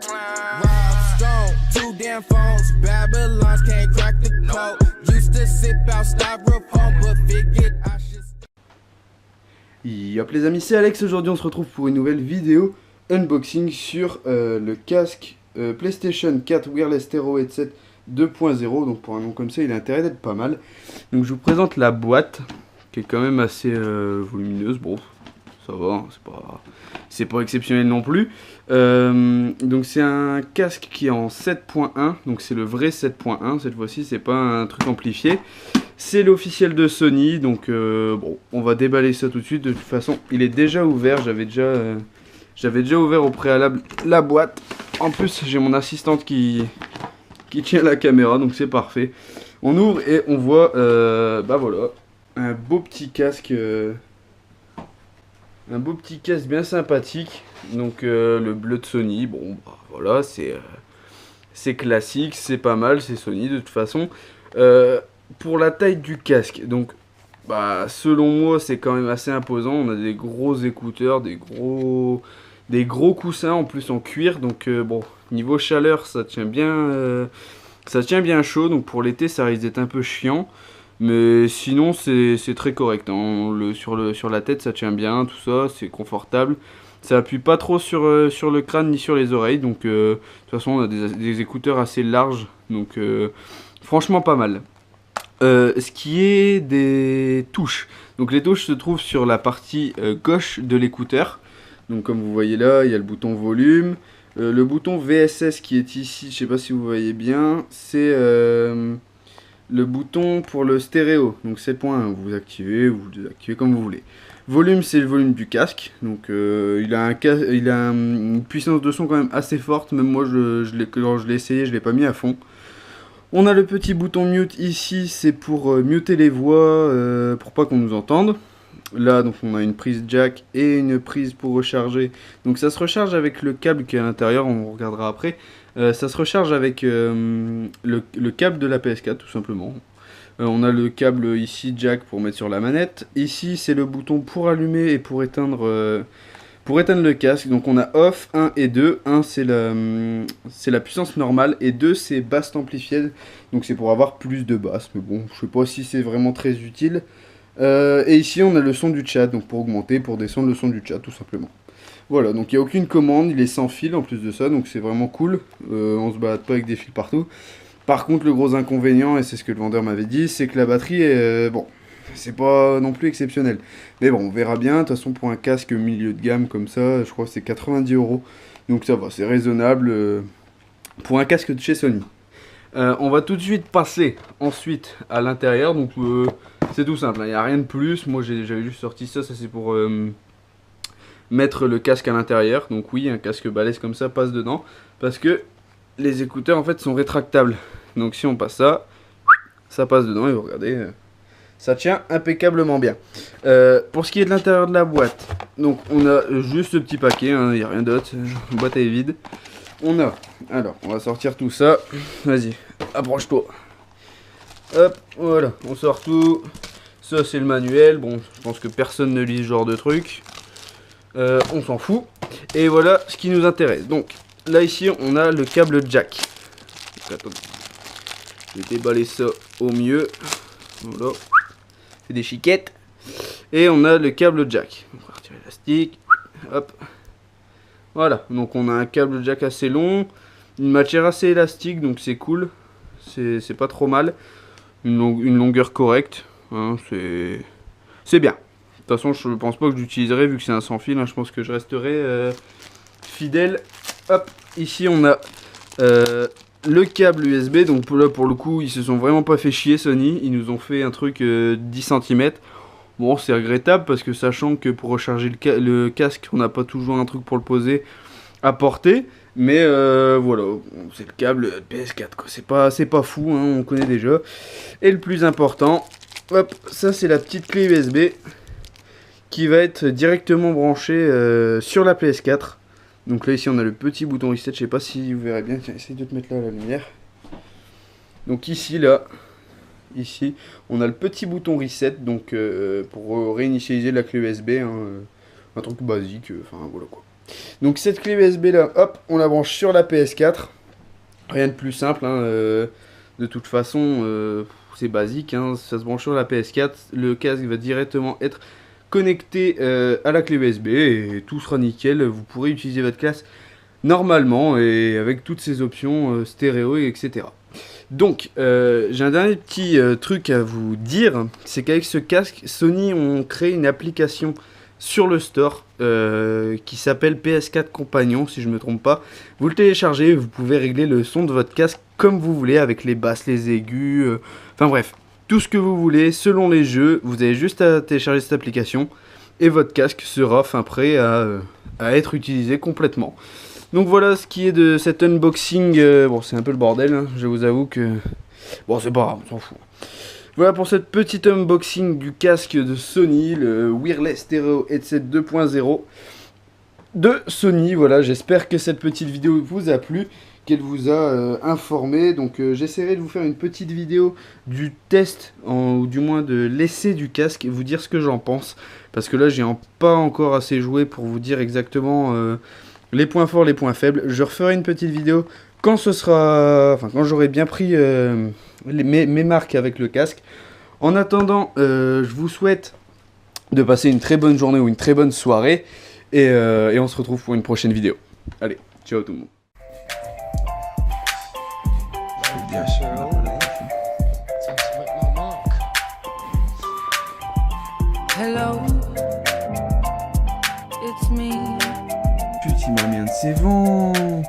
Stone, 2 damn phones, Babylons can't crack the code. Used to sip out styrofoam, but figured I should. Yop les amis, c'est Alex. Aujourd'hui on se retrouve pour une nouvelle vidéo unboxing sur le casque PlayStation 4 Wireless Stereo Headset 2.0. Donc pour un nom comme ça il a intérêt d'être pas mal. Donc je vous présente la boîte qui est quand même assez volumineuse. Bon, ça va, hein, c'est pas exceptionnel non plus. Donc c'est un casque qui est en 7.1, donc c'est le vrai 7.1 cette fois-ci, c'est pas un truc amplifié. C'est l'officiel de Sony, donc bon, on va déballer ça tout de suite. De toute façon, il est déjà ouvert, j'avais déjà ouvert au préalable la boîte. En plus, j'ai mon assistante qui tient la caméra, donc c'est parfait. On ouvre et on voit, bah voilà, un beau petit casque. Un beau petit casque bien sympathique, donc le bleu de Sony, bon bah, voilà, c'est classique, c'est pas mal, c'est Sony de toute façon. Pour la taille du casque, donc bah, selon moi c'est quand même assez imposant, on a des gros écouteurs, des gros coussins en plus en cuir, donc bon, niveau chaleur ça tient bien chaud, donc pour l'été ça risque d'être un peu chiant. Mais sinon c'est très correct, hein. Sur la tête ça tient bien, tout ça, c'est confortable. Ça appuie pas trop sur le crâne ni sur les oreilles, donc de toute façon on a des écouteurs assez larges, donc franchement pas mal. Ce qui est des touches, donc les touches se trouvent sur la partie gauche de l'écouteur. Donc comme vous voyez là, il y a le bouton volume, le bouton VSS qui est ici, je sais pas si vous voyez bien, c'est le bouton pour le stéréo, donc 7.1, vous activez ou vous désactivez comme vous voulez. Volume, c'est le volume du casque, donc il a une puissance de son quand même assez forte, même moi quand je l'ai essayé, je l'ai pas mis à fond. On a le petit bouton mute ici, c'est pour muter les voix, pour pas qu'on nous entende. Là, donc on a une prise jack et une prise pour recharger, donc ça se recharge avec le câble qui est à l'intérieur, on regardera après. Ça se recharge avec le câble de la PS4 tout simplement. On a le câble ici jack pour mettre sur la manette. Ici c'est le bouton pour allumer et pour éteindre le casque. Donc on a off 1 et 2. 1 c'est la puissance normale et 2 c'est basse amplifiée. Donc c'est pour avoir plus de basse. Mais bon, je sais pas si c'est vraiment très utile. Et ici on a le son du chat, donc pour augmenter, pour descendre le son du chat tout simplement. Voilà, donc il n'y a aucune commande, il est sans fil en plus de ça, donc c'est vraiment cool. On se balade pas avec des fils partout. Par contre, le gros inconvénient, et c'est ce que le vendeur m'avait dit, c'est que la batterie est... bon, c'est pas non plus exceptionnel. Mais bon, on verra bien. De toute façon, pour un casque milieu de gamme comme ça, je crois que c'est 90 €. Donc ça va, c'est raisonnable pour un casque de chez Sony. On va tout de suite passer ensuite à l'intérieur, donc c'est tout simple, il n'y a rien de plus. Moi j'avais juste sorti ça c'est pour... mettre le casque à l'intérieur, donc oui, un casque balèze comme ça passe dedans, parce que les écouteurs en fait sont rétractables, donc si on passe ça passe dedans, et vous regardez, ça tient impeccablement bien. Pour ce qui est de l'intérieur de la boîte, donc on a juste ce petit paquet, il n'y a rien d'autre, la boîte est vide. Alors, on va sortir tout ça, vas-y, approche-toi. Hop, voilà, on sort tout, ça c'est le manuel, bon, je pense que personne ne lit ce genre de truc. On s'en fout. Et voilà ce qui nous intéresse. Donc là ici on a le câble jack. Donc, attendez. Je vais déballer ça au mieux. Voilà. C'est des chiquettes. Et on a le câble jack. On va retirer l'élastique. Hop. Voilà. Donc on a un câble jack assez long. Une matière assez élastique. Donc c'est cool. C'est pas trop mal. Une longueur correcte. Hein, c'est bien. De toute façon, je pense pas que j'utiliserai vu que c'est un sans fil. Hein, je pense que je resterai fidèle. Hop, ici on a le câble USB. Donc là, pour le coup, ils se sont vraiment pas fait chier, Sony. Ils nous ont fait un truc 10 cm. Bon, c'est regrettable parce que sachant que pour recharger le casque, on n'a pas toujours un truc pour le poser à portée. Mais voilà, c'est le câble PS4, quoi. C'est pas fou, hein, on connaît déjà. Et le plus important, hop, ça c'est la petite clé USB. Qui va être directement branché sur la PS4. Donc là ici on a le petit bouton reset, je sais pas si vous verrez bien, tiens, essaye de te mettre là la lumière. Donc ici on a le petit bouton reset, donc pour réinitialiser la clé USB, hein, un truc basique, enfin voilà quoi. Donc cette clé USB là, hop, on la branche sur la PS4. Rien de plus simple, hein, de toute façon, c'est basique, hein, ça se branche sur la PS4. Le casque va directement être connecté à la clé USB et tout sera nickel. Vous pourrez utiliser votre casque normalement et avec toutes ces options stéréo et etc. Donc, j'ai un dernier petit truc à vous dire, c'est qu'avec ce casque, Sony ont créé une application sur le store qui s'appelle PS4 Compagnon, si je ne me trompe pas. Vous le téléchargez, vous pouvez régler le son de votre casque comme vous voulez, avec les basses, les aigus, enfin bref, tout ce que vous voulez, selon les jeux. Vous avez juste à télécharger cette application et votre casque sera prêt à être utilisé complètement. Donc voilà ce qui est de cet unboxing. Bon, c'est un peu le bordel, hein, je vous avoue que... Bon, c'est pas grave, on s'en fout. Voilà pour cette petite unboxing du casque de Sony, le Wireless Stereo Headset 2.0 de Sony. Voilà, j'espère que cette petite vidéo vous a plu, qu'elle vous a informé. Donc j'essaierai de vous faire une petite vidéo du test, ou du moins de l'essai du casque, et vous dire ce que j'en pense. Parce que là, j'ai pas encore assez joué pour vous dire exactement... les points forts, les points faibles. Je referai une petite vidéo quand ce sera... Enfin, quand j'aurai bien pris mes marques avec le casque. En attendant, je vous souhaite de passer une très bonne journée ou une très bonne soirée. Et on se retrouve pour une prochaine vidéo. Allez, ciao tout le monde. Hello, it's me. Petit Marmion, c'est bon.